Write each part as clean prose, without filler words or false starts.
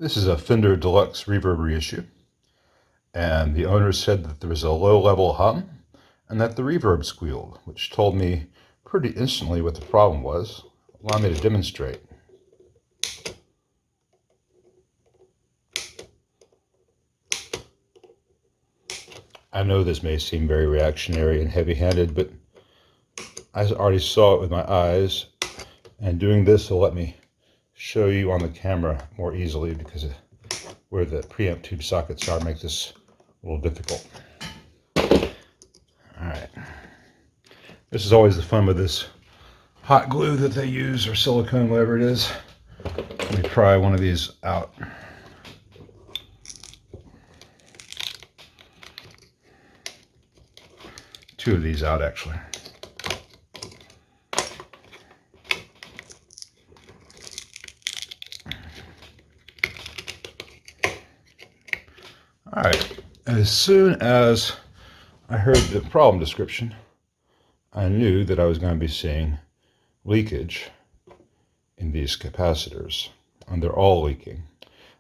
This is a Fender Deluxe Reverb reissue, and the owner said that there was a low-level hum and that the reverb squealed, which told me pretty instantly what the problem was. Allow me to demonstrate. I know this may seem very reactionary and heavy-handed, but I already saw it with my eyes, and doing this will let me show you on the camera more easily because of where the preamp tube sockets are make this a little difficult. Alright. This is always the fun with this hot glue that they use, or silicone, whatever it is. Let me try one of these out. Two of these out, actually. All right, as soon as I heard the problem description, I knew that I was going to be seeing leakage in these capacitors, and they're all leaking.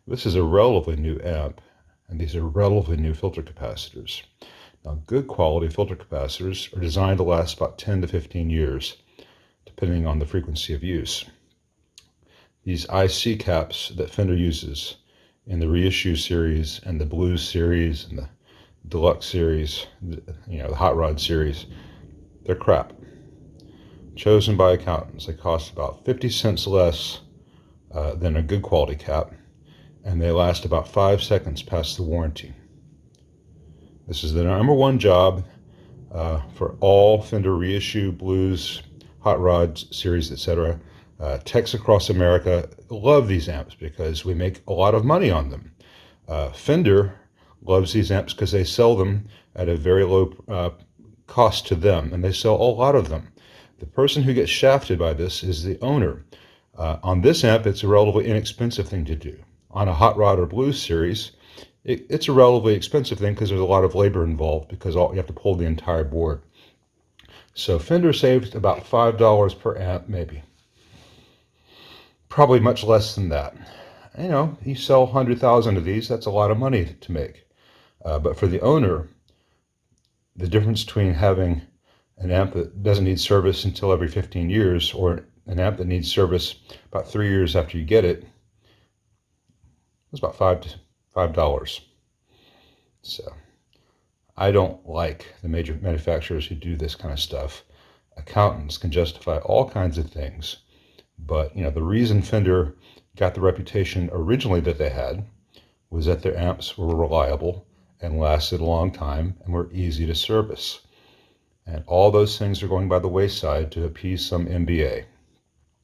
This is a relatively new amp, and these are relatively new filter capacitors. Now, good quality filter capacitors are designed to last about 10 to 15 years, depending on the frequency of use. These IC caps that Fender uses in the Reissue series and the Blues series and the Deluxe series, the Hot Rod series, they're crap. Chosen by accountants. They cost about 50 cents less than a good quality cap, and they last about 5 seconds past the warranty. This is the #1 job for all Fender Reissue, Blues, Hot Rod series, etc. Techs across America love these amps because we make a lot of money on them. Fender loves these amps because they sell them at a very low cost to them, and they sell a lot of them. The person who gets shafted by this is the owner. On this amp, it's a relatively inexpensive thing to do. On a Hot Rod or Blues series, it's a relatively expensive thing because there's a lot of labor involved because you have to pull the entire board. So Fender saved about $5 per amp, maybe. Probably much less than that. You sell 100,000 of these, that's a lot of money to make. But for the owner, the difference between having an amp that doesn't need service until every 15 years or an amp that needs service about 3 years after you get it is about $5. So I don't like the major manufacturers who do this kind of stuff. Accountants can justify all kinds of things, but the reason Fender got the reputation originally that they had was that their amps were reliable and lasted a long time and were easy to service. And all those things are going by the wayside to appease some MBA.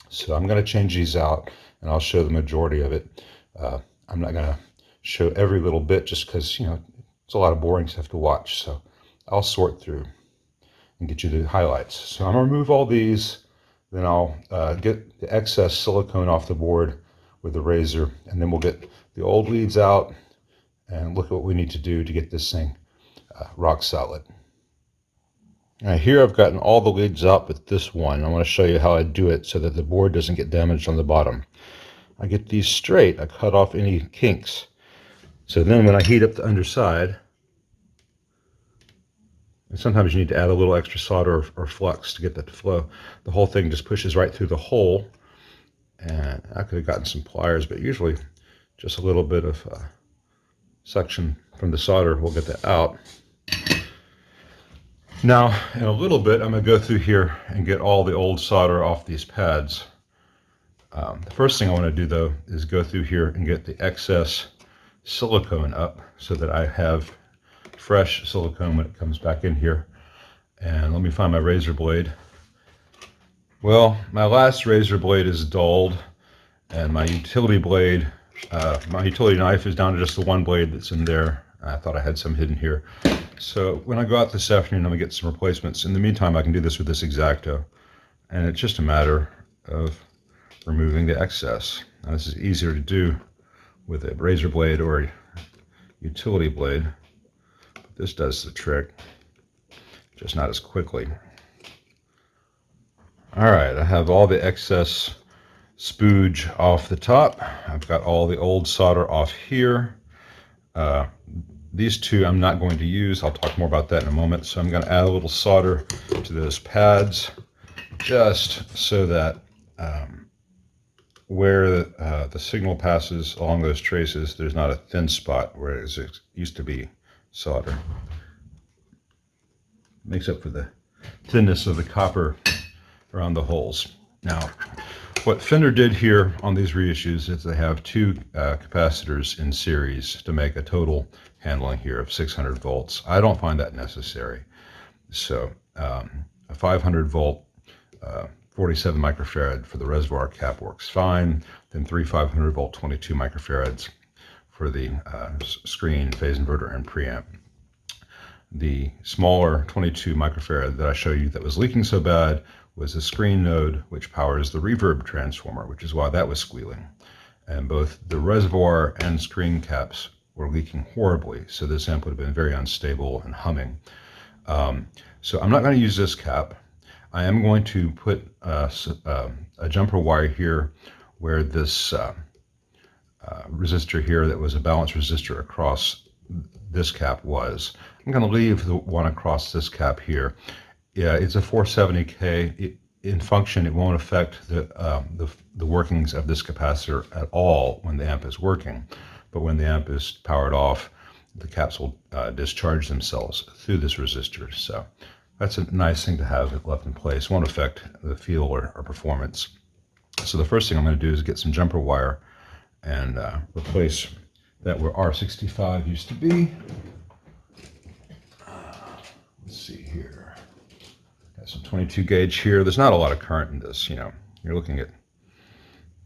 So I'm going to change these out, and I'll show the majority of it. I'm not going to show every little bit just because, it's a lot of boring stuff to watch. So I'll sort through and get you the highlights. So I'm going to remove all these, then I'll get the excess silicone off the board with a razor, and then we'll get the old leads out and look at what we need to do to get this thing rock solid. Now here I've gotten all the leads out but this one. I want to show you how I do it so that the board doesn't get damaged on the bottom. I get these straight. I cut off any kinks. So then when I heat up the underside, and sometimes you need to add a little extra solder or flux to get that to flow, the whole thing just pushes right through the hole. And I could have gotten some pliers, but usually just a little bit of suction from the solder will get that out. Now, in a little bit, I'm going to go through here and get all the old solder off these pads. The first thing I want to do, though, is go through here and get the excess silicone up so that I have fresh silicone when it comes back in here. And let me find my razor blade. Well, my last razor blade is dulled, and my utility blade, my utility knife is down to just the one blade that's in there. I thought I had some hidden here. So when I go out this afternoon, I'm going to get some replacements. In the meantime, I can do this with this X-Acto, and it's just a matter of removing the excess. Now, this is easier to do with a razor blade or a utility blade, but this does the trick, just not as quickly. All right, I have all the excess spooge off the top. I've got all the old solder off here. These two I'm not going to use. I'll talk more about that in a moment. So I'm going to add a little solder to those pads just so that where the signal passes along those traces, there's not a thin spot where it used to be solder. Makes up for the thinness of the copper around the holes. Now, what Fender did here on these reissues is they have two capacitors in series to make a total handling here of 600 volts. I don't find that necessary. So a 500 volt 47 microfarad for the reservoir cap works fine. Then three 500 volt 22 microfarads for the screen, phase inverter, and preamp. The smaller 22 microfarad that I showed you that was leaking so bad was the screen node, which powers the reverb transformer, which is why that was squealing. And both the reservoir and screen caps were leaking horribly, so this amp would have been very unstable and humming. So I'm not going to use this cap. I am going to put a jumper wire here where this resistor here that was a balanced resistor across this cap was. I'm going to leave the one across this cap here. Yeah, it's a 470K. In function, it won't affect the workings of this capacitor at all when the amp is working. But when the amp is powered off, the caps will discharge themselves through this resistor. So that's a nice thing to have it left in place. It won't affect the feel or performance. So the first thing I'm going to do is get some jumper wire and replace that where R65 used to be. Let's see here. Got some 22 gauge here. There's not a lot of current in this. You know, you're looking at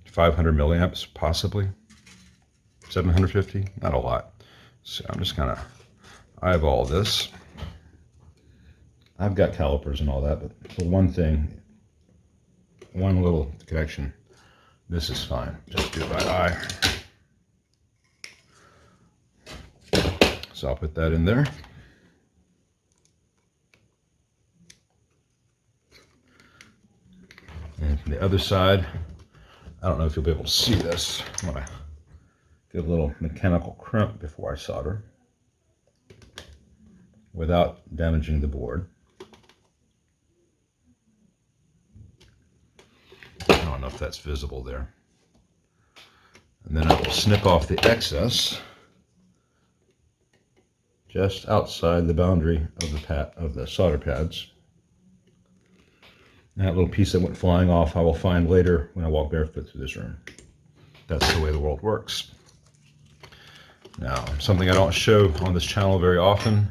500 milliamps, possibly 750. Not a lot. So I'm just gonna eyeball this. I've got calipers and all that, but for one thing, one little connection, this is fine. Just do it by eye. So I'll put that in there. And from the other side, I don't know if you'll be able to see this. I'm gonna get a little mechanical crimp before I solder without damaging the board. I don't know if that's visible there. And then I will snip off the excess just outside the boundary of the solder pads. And that little piece that went flying off I will find later when I walk barefoot through this room. That's the way the world works. Now, something I don't show on this channel very often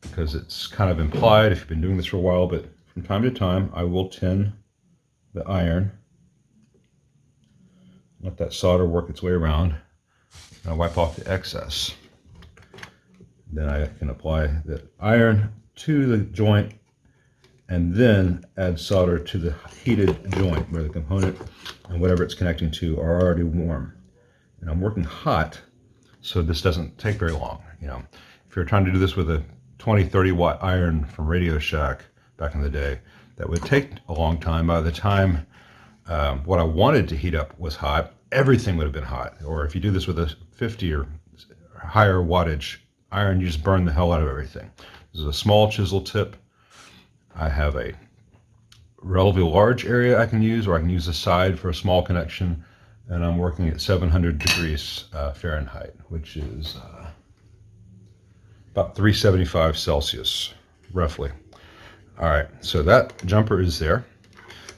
because it's kind of implied if you've been doing this for a while, but from time to time I will tin the iron, let that solder work its way around, and I wipe off the excess. Then I can apply the iron to the joint and then add solder to the heated joint where the component and whatever it's connecting to are already warm. And I'm working hot, so this doesn't take very long. You know, if you're trying to do this with a 20-30 watt iron from Radio Shack back in the day, that would take a long time. By the time what I wanted to heat up was hot, everything would have been hot. Or if you do this with a 50 or higher wattage iron, you just burn the hell out of everything. This is a small chisel tip. I have a relatively large area I can use, or I can use the side for a small connection, and I'm working at 700 degrees Fahrenheit, which is about 375 Celsius, roughly. All right, so that jumper is there,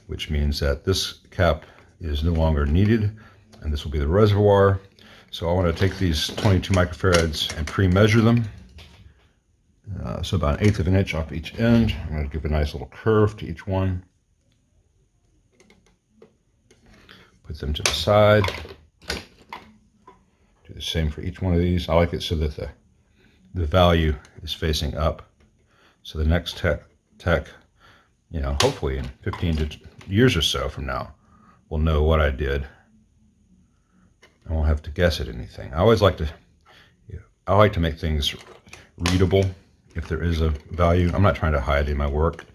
which means that this cap is no longer needed, and this will be the reservoir. So I want to take these 22 microfarads and pre-measure them. So about 1/8 of an inch off each end. I'm going to give a nice little curve to each one. Put them to the side. Do the same for each one of these. I like it so that the value is facing up. So the next tech, you know, hopefully in 15 years or so from now, will know what I did. I won't have to guess at anything. I like to make things readable if there is a value. I'm not trying to hide in my work.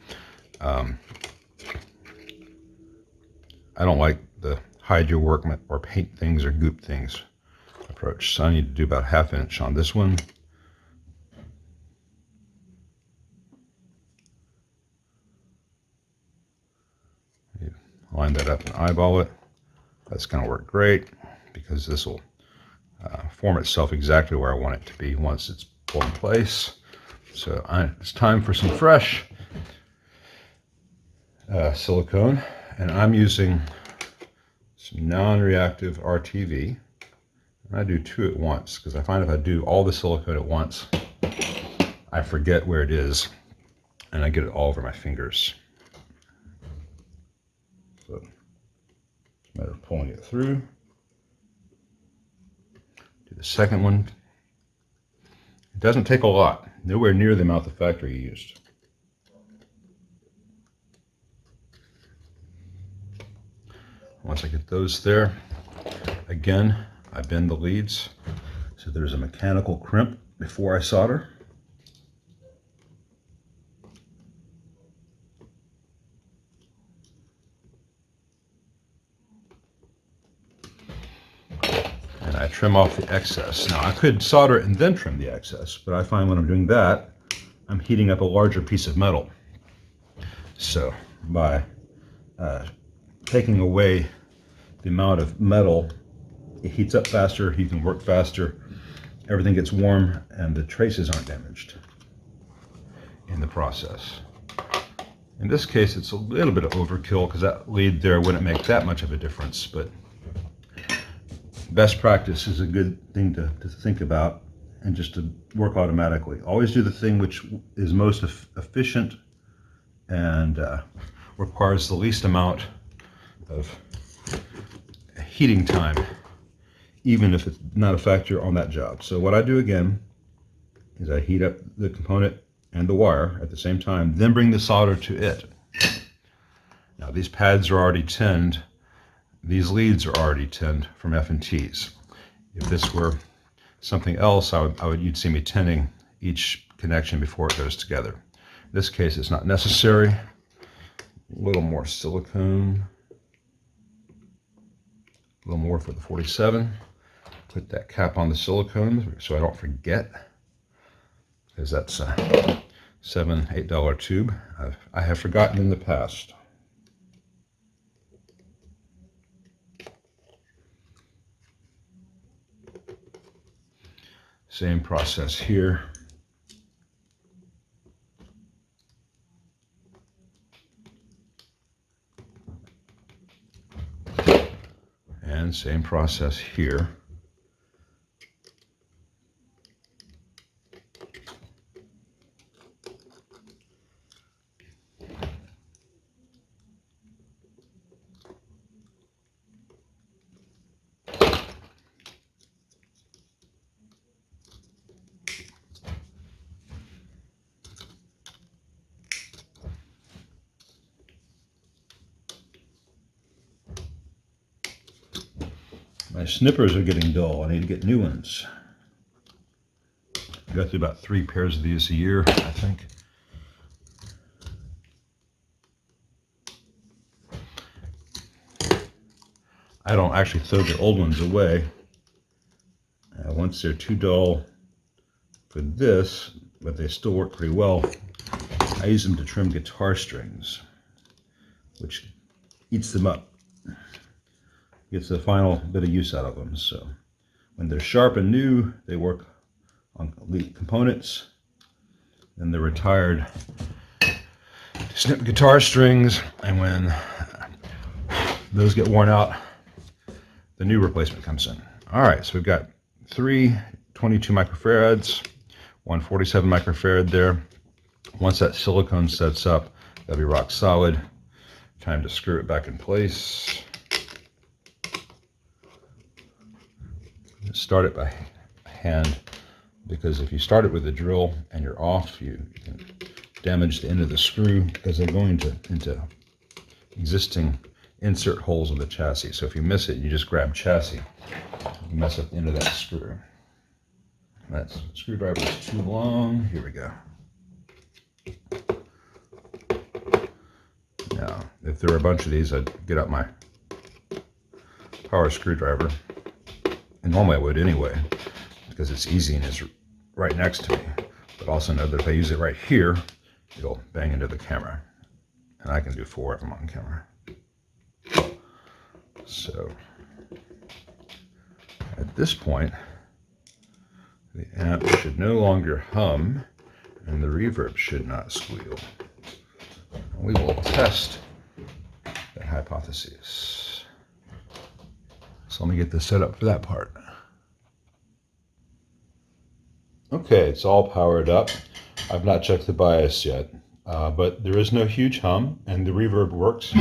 I don't like the hide your work or paint things or goop things approach. So I need to do about 1/2 inch on this one. Line that up and eyeball it. That's going to work great because this will form itself exactly where I want it to be once it's pulled in place. So it's time for some fresh silicone, and I'm using some non-reactive RTV. And I do 2 at once because I find if I do all the silicone at once, I forget where it is and I get it all over my fingers. So it's a matter of pulling it through. Do the second one. It doesn't take a lot, nowhere near the amount the factory used. Once I get those there, again, I bend the leads so there's a mechanical crimp before I solder. And I trim off the excess. Now I could solder it and then trim the excess, but I find when I'm doing that, I'm heating up a larger piece of metal. So by taking away the amount of metal, it heats up faster, you can work faster, everything gets warm, and the traces aren't damaged in the process. In this case, it's a little bit of overkill because that lead there wouldn't make that much of a difference, but best practice is a good thing to think about and just to work automatically. Always do the thing which is most efficient and requires the least amount of heating time, even if it's not a factor on that job. So what I do again is I heat up the component and the wire at the same time, then bring the solder to it. Now these pads are already tinned. These leads are already tinned from F&Ts. If this were something else, you'd see me tinning each connection before it goes together. In this case, it's not necessary. A little more silicone. A little more for the 47. Put that cap on the silicone so I don't forget, because that's a $7, $8 tube. I have forgotten in the past. Same process here. And same process here. My snippers are getting dull. I need to get new ones. I go through about 3 pairs of these a year, I think. I don't actually throw the old ones away. Once they're too dull for this, but they still work pretty well, I use them to trim guitar strings, which eats them up. Gets the final bit of use out of them. So when they're sharp and new, they work on elite components. Then they're retired to snip guitar strings, and when those get worn out, the new replacement comes in. All right, so we've got 3 22 microfarads, 1 47 microfarad there. Once that silicone sets up, that'll be rock solid. Time to screw it back in place. Start it by hand, because if you start it with a drill and you're off, you can damage the end of the screw because they're going into existing insert holes in the chassis. So if you miss it, you just grab chassis, you mess up the end of that screw. That screwdriver is too long. Here we go. Now, if there were a bunch of these, I'd get out my power screwdriver. And normally I would anyway, because it's easy and it's right next to me. But also know that if I use it right here, it'll bang into the camera. And I can do 4 of them on camera. So at this point, the amp should no longer hum and the reverb should not squeal. We will test that hypothesis. So let me get this set up for that part. Okay, it's all powered up. I've not checked the bias yet, but there is no huge hum and the reverb works.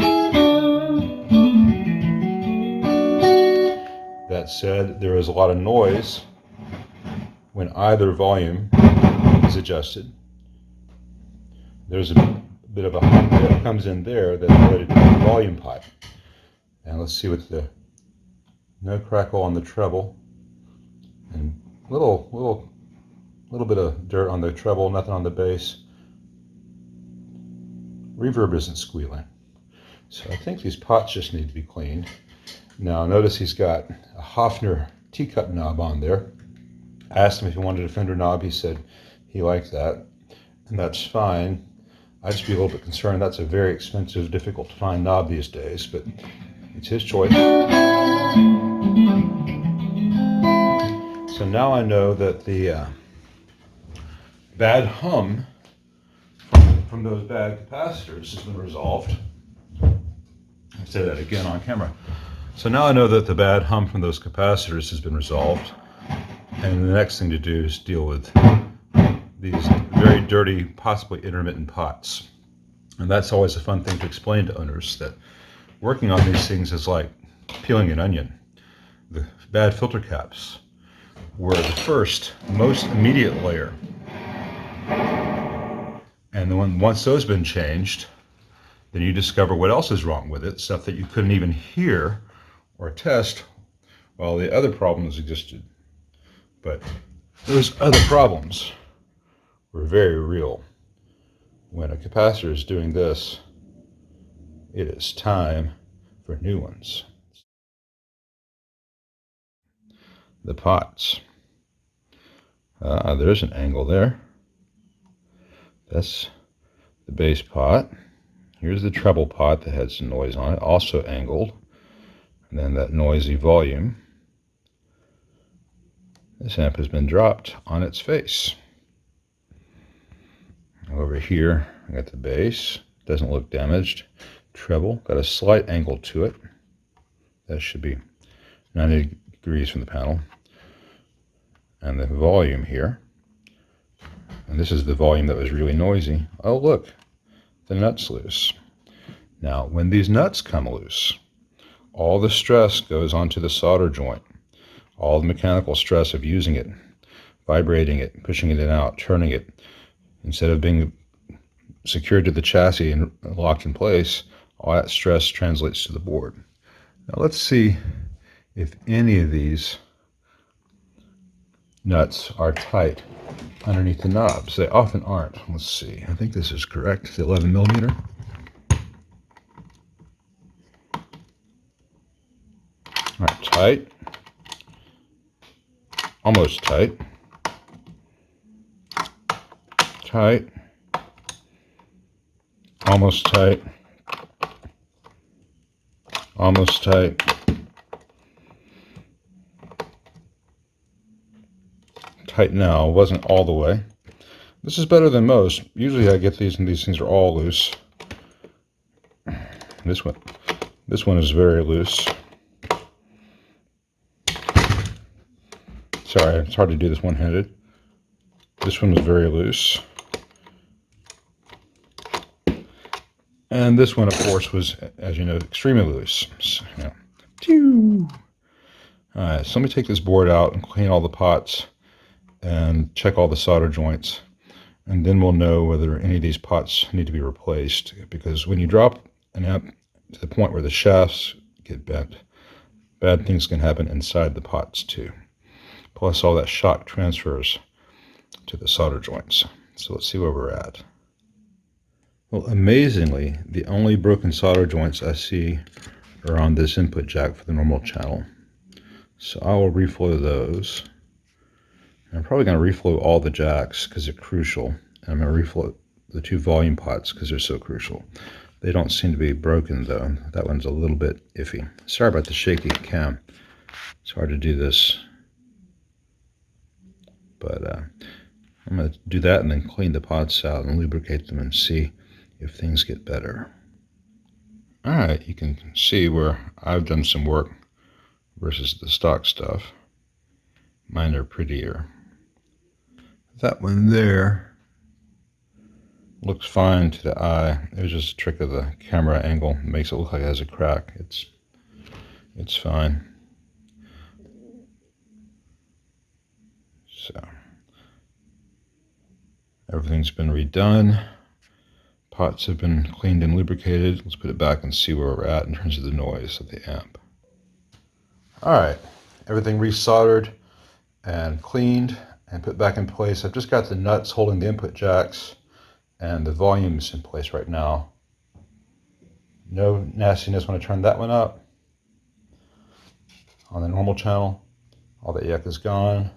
That said, there is a lot of noise when either volume is adjusted. There's a bit of a hum that comes in there that's related to the volume pipe. And let's see with the no crackle on the treble and little bit of dirt on the treble, nothing on the bass. Reverb isn't squealing. So I think these pots just need to be cleaned. Now notice he's got a Hofner teacup knob on there. I asked him if he wanted a Fender knob. He said he liked that, and that's fine. I'd just be a little bit concerned. That's a very expensive, difficult to find knob these days, but it's his choice. So now I know that the bad hum from those bad capacitors has been resolved. I'll say that again on camera. So now I know that the bad hum from those capacitors has been resolved. And the next thing to do is deal with these very dirty, possibly intermittent pots. And that's always a fun thing to explain to owners, that working on these things is like peeling an onion. The bad filter caps were the first, most immediate layer. And then once those have been changed, then you discover what else is wrong with it, stuff that you couldn't even hear or test while the other problems existed. But those other problems were very real. When a capacitor is doing this, it is time for new ones. The pots. There's an angle there. That's the bass pot. Here's the treble pot that had some noise on it, also angled. And then that noisy volume. This amp has been dropped on its face. Over here, I got the bass. Doesn't look damaged. Treble, got a slight angle to it. That should be 90 degrees from the panel. And the volume here. And this is the volume that was really noisy. Oh, look, the nut's loose. Now, when these nuts come loose, all the stress goes onto the solder joint. All the mechanical stress of using it, vibrating it, pushing it in and out, turning it. Instead of being secured to the chassis and locked in place, all that stress translates to the board. Now let's see if any of these nuts are tight underneath the knobs. They often aren't. Let's see. I think this is correct. The 11 millimeter. All right, tight. Almost tight. Tight. Almost tight. Almost tight. Tight now. Wasn't all the way. This is better than most. Usually I get these and these things are all loose. This one is very loose. Sorry, it's hard to do this one-handed. This one was very loose. And this one, of course, was, as you know, extremely loose. So, yeah. All right, so let me take this board out and clean all the pots and check all the solder joints. And then we'll know whether any of these pots need to be replaced. Because when you drop an amp to the point where the shafts get bent, bad things can happen inside the pots too. Plus all that shock transfers to the solder joints. So let's see where we're at. Well, amazingly, the only broken solder joints I see are on this input jack for the normal channel. So I will reflow those. And I'm probably going to reflow all the jacks because they're crucial. And I'm going to reflow the 2 volume pots because they're so crucial. They don't seem to be broken though. That one's a little bit iffy. Sorry about the shaky cam. It's hard to do this. But I'm going to do that and then clean the pots out and lubricate them and see if things get better. Alright, you can see where I've done some work versus the stock stuff. Mine are prettier. That one there looks fine to the eye. It was just a trick of the camera angle. It makes it look like it has a crack. It's fine. So everything's been redone. Pots have been cleaned and lubricated. Let's put it back and see where we're at in terms of the noise of the amp. Alright, everything resoldered and cleaned and put back in place. I've just got the nuts holding the input jacks and the volumes in place right now. No nastiness when I turn that one up. On the normal channel, all the yuck is gone.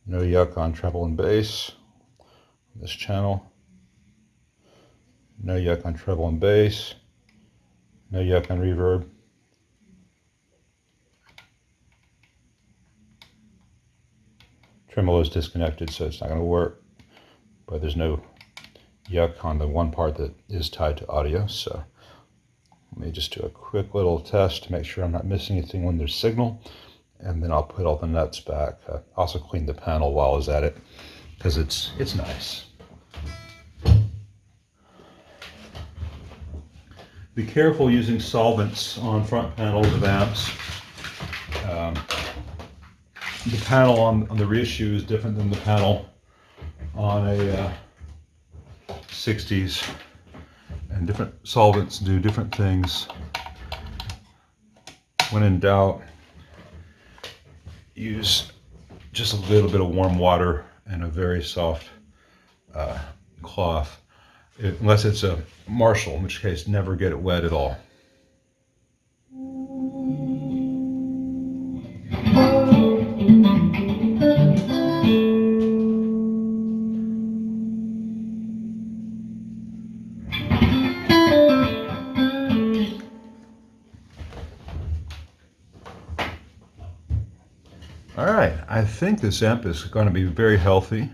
No yuck on treble and bass. This channel. No yuck on treble and bass. No yuck on reverb. Tremolo is disconnected, so it's not going to work. But there's no yuck on the one part that is tied to audio. So let me just do a quick little test to make sure I'm not missing anything when there's signal. And then I'll put all the nuts back. Also clean the panel while I was at it because it's nice. Be careful using solvents on front panels of amps. The panel on the Reissue is different than the panel on a 60s, and different solvents do different things. When in doubt, use just a little bit of warm water and a very soft cloth, unless it's a Marshall, in which case never get it wet at all. All right, I think this amp is going to be very healthy.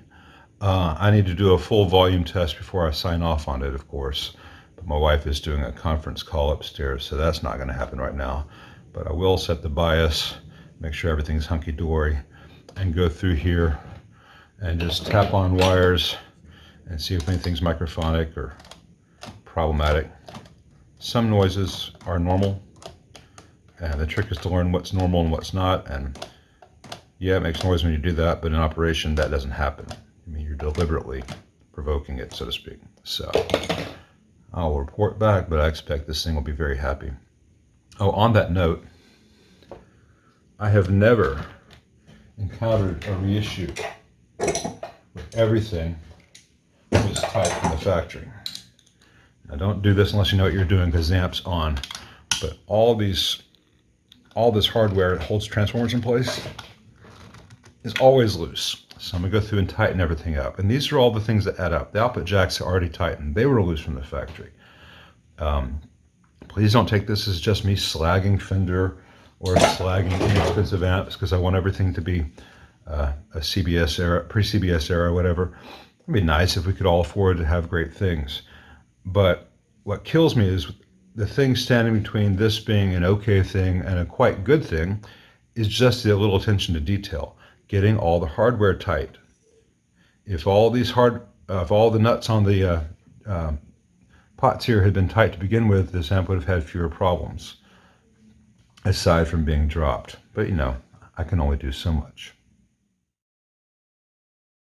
I need to do a full volume test before I sign off on it, of course. But my wife is doing a conference call upstairs, so that's not going to happen right now. But I will set the bias, make sure everything's hunky-dory, and go through here and just tap on wires and see if anything's microphonic or problematic. Some noises are normal, and the trick is to learn what's normal and what's not. And yeah, it makes noise when you do that, but in operation that doesn't happen. I mean, you're deliberately provoking it, so to speak. So I'll report back, but I expect this thing will be very happy. Oh, on that note, I have never encountered a reissue where everything was tight from the factory. Now, don't do this unless you know what you're doing, because the amp's on. But all this hardware that holds transformers in place is always loose. So I'm going to go through and tighten everything up. And these are all the things that add up. The output jacks are already tightened. They were loose from the factory. Please don't take this as just me slagging Fender or slagging inexpensive amps, because I want everything to be a CBS era, pre-CBS era, whatever. It'd be nice if we could all afford to have great things. But what kills me is the thing standing between this being an okay thing and a quite good thing is just the little attention to detail. Getting all the hardware tight. If all the nuts on the pots here had been tight to begin with, this amp would have had fewer problems, aside from being dropped. But you know, I can only do so much.